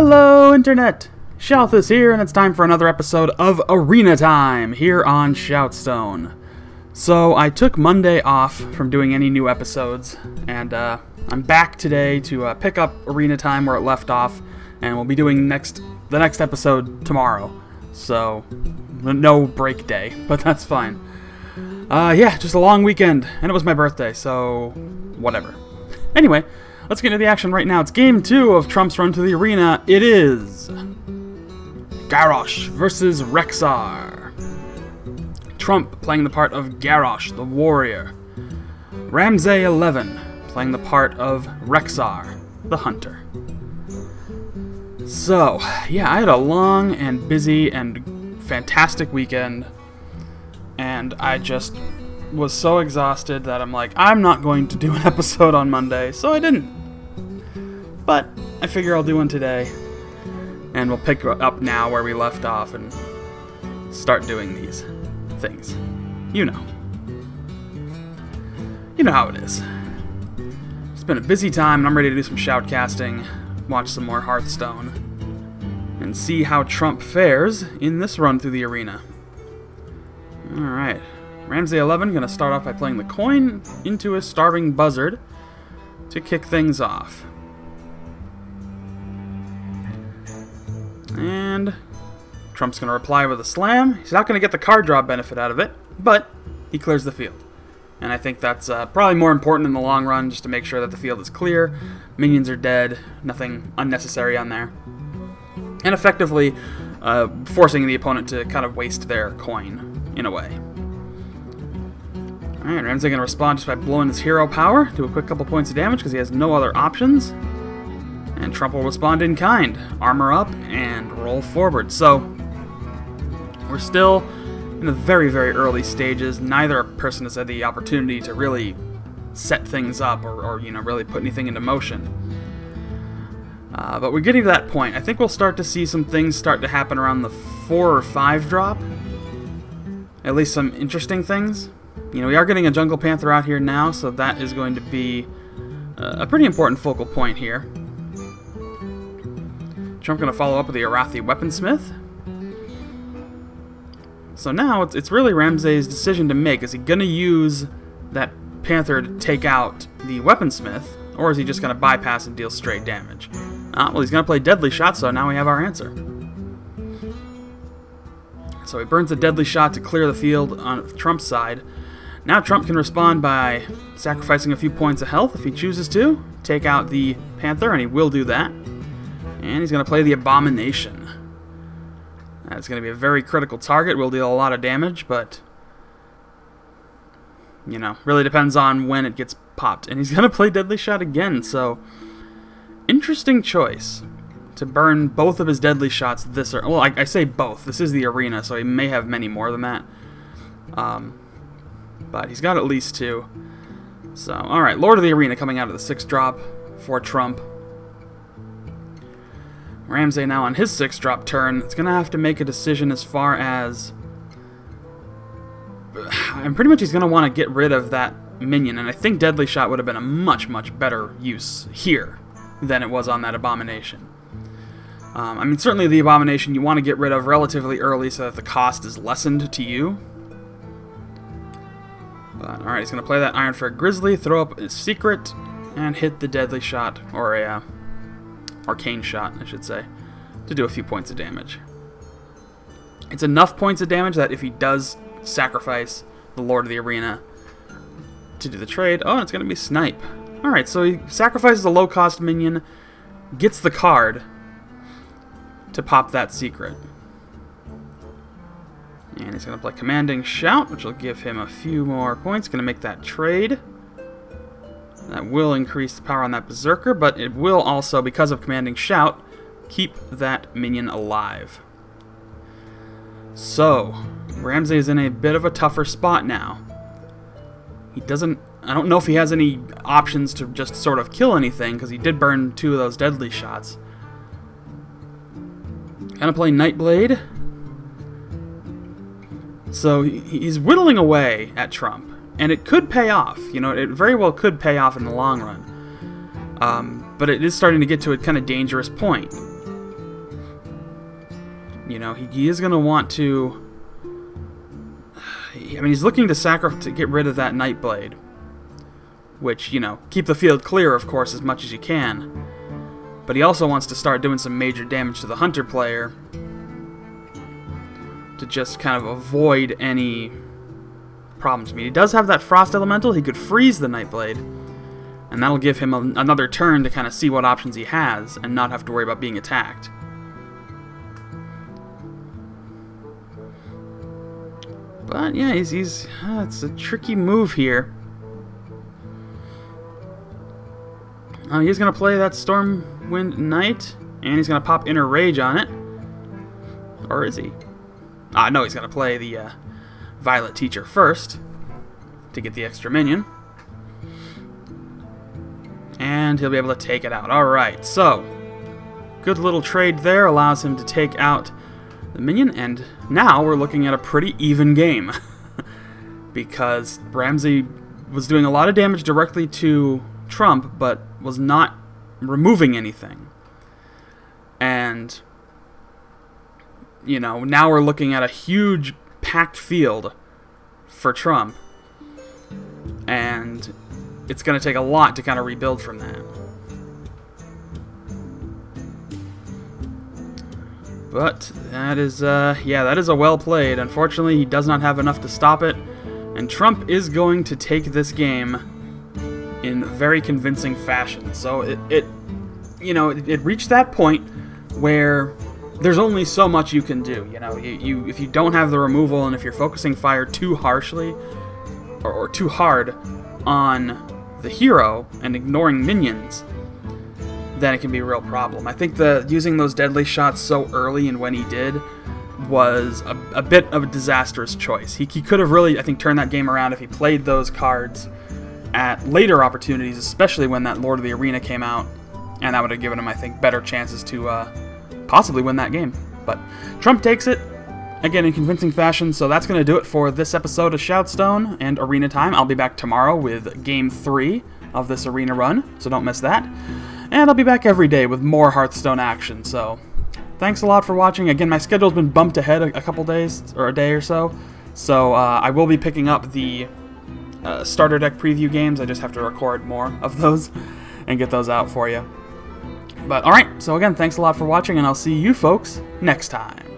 Hello, Internet! Shoutcast here, and it's time for another episode of Arena Time here on ShoutStone. So, I took Monday off from doing any new episodes, and I'm back today to pick up Arena Time where it left off, and we'll be doing the next episode tomorrow. So, no break day, but that's fine. Yeah, just a long weekend, and it was my birthday, so whatever. Anyway, let's get into the action right now. It's Game 2 of Trump's Run to the Arena. It is Garrosh versus Rexxar. Trump playing the part of Garrosh, the warrior. Ramsey 11 playing the part of Rexxar, the hunter. So, yeah, I had a long and busy and fantastic weekend, and I just was so exhausted that I'm like, I'm not going to do an episode on Monday, so I didn't. But I figure I'll do one today, and we'll pick up now where we left off and start doing these things. You know. You know how it is. It's been a busy time, and I'm ready to do some shoutcasting, watch some more Hearthstone, and see how Trump fares in this run through the arena. Alright. Ramsey 11 going to start off by playing the coin into a starving buzzard to kick things off. And Trump's going to reply with a slam. He's not going to get the card draw benefit out of it, but he clears the field. And I think that's probably more important in the long run, just to make sure that the field is clear, minions are dead, nothing unnecessary on there. And effectively forcing the opponent to kind of waste their coin, in a way. Alright, Ramsey going to respond just by blowing his hero power, do a quick couple points of damage because he has no other options. And Trump will respond in kind, armor up, and roll forward. So, we're still in the very, very early stages. Neither person has had the opportunity to really set things up or you know, really put anything into motion. But we're getting to that point. I think we'll start to see some things start to happen around the 4 or 5 drop. At least some interesting things. You know, we are getting a Jungle Panther out here now, so that is going to be a pretty important focal point here. Trump going to follow up with the Arathi Weaponsmith. So now it's really Ramsey's decision to make. Is he going to use that Panther to take out the Weaponsmith, or is he just going to bypass and deal straight damage? Well, he's going to play Deadly Shot, so now we have our answer. So he burns a Deadly Shot to clear the field on Trump's side. Now Trump can respond by sacrificing a few points of health if he chooses to, take out the Panther, and he will do that. And he's going to play the Abomination. That's going to be a very critical target, will deal a lot of damage, but, you know, really depends on when it gets popped. And he's going to play Deadly Shot again, so interesting choice to burn both of his Deadly Shots this early. Well, I say both. This is the arena, so he may have many more than that. But he's got at least 2. So, alright, Lord of the Arena coming out of the 6th drop for Trump. Ramsey now on his 6th drop turn. It's going to have to make a decision as far as... And pretty much he's going to want to get rid of that minion, and I think Deadly Shot would have been a much, much better use here than it was on that Abomination. I mean, certainly the Abomination you want to get rid of relatively early so that the cost is lessened to you. But, alright, he's going to play that Iron Fair Grizzly, throw up his secret, and hit the Deadly Shot, or a Arcane Shot, I should say, to do a few points of damage. It's enough points of damage that if he does sacrifice the Lord of the Arena to do the trade, oh, and it's going to be Snipe. Alright, so he sacrifices a low-cost minion, gets the card to pop that secret. And he's going to play Commanding Shout, which will give him a few more points. Going to make that trade. That will increase the power on that Berserker, but it will also, because of Commanding Shout, keep that minion alive. So, Ramsey is in a bit of a tougher spot now. He doesn't... I don't know if he has any options to just sort of kill anything, because he did burn 2 of those Deadly Shots. Gonna play Nightblade. So he's whittling away at Trump, and it could pay off. You know, it very well could pay off in the long run. But it is starting to get to a kind of dangerous point. You know, he is going to want to... I mean, he's looking to get rid of that Nightblade. Which, you know, keep the field clear, of course, as much as you can. But he also wants to start doing some major damage to the Hunter player to just kind of avoid any problems. I mean, he does have that Frost Elemental. He could freeze the Nightblade, and that'll give him another turn to kind of see what options he has and not have to worry about being attacked. But yeah, it's a tricky move here. He's going to play that Stormwind Knight, and he's going to pop Inner Rage on it. Or is he? No, he's going to play the Violet Teacher first to get the extra minion. And he'll be able to take it out. Alright, so good little trade there, allows him to take out the minion, and now we're looking at a pretty even game. Because Ramsey was doing a lot of damage directly to Trump, but was not removing anything. And, you know, now we're looking at a huge packed field for Trump. And it's going to take a lot to kind of rebuild from that. But that is, that is a well played. Unfortunately, he does not have enough to stop it. And Trump is going to take this game in very convincing fashion. So it reached that point where there's only so much you can do. You know, if you don't have the removal, and if you're focusing fire too harshly or too hard on the hero and ignoring minions, then it can be a real problem. I think using those deadly shots so early and when he did was a bit of a disastrous choice. He could have really, I think, turned that game around if he played those cards at later opportunities, especially when that Lord of the Arena came out, and that would have given him, I think, better chances to possibly win that game. But Trump takes it, again, in convincing fashion, so that's going to do it for this episode of ShoutStone and Arena Time. I'll be back tomorrow with Game 3 of this arena run, so don't miss that. And I'll be back every day with more Hearthstone action, so thanks a lot for watching. Again, my schedule's been bumped ahead a couple days, or a day or so, so I will be picking up the starter deck preview games. I just have to record more of those and get those out for you. But alright, so again, thanks a lot for watching, and I'll see you folks next time.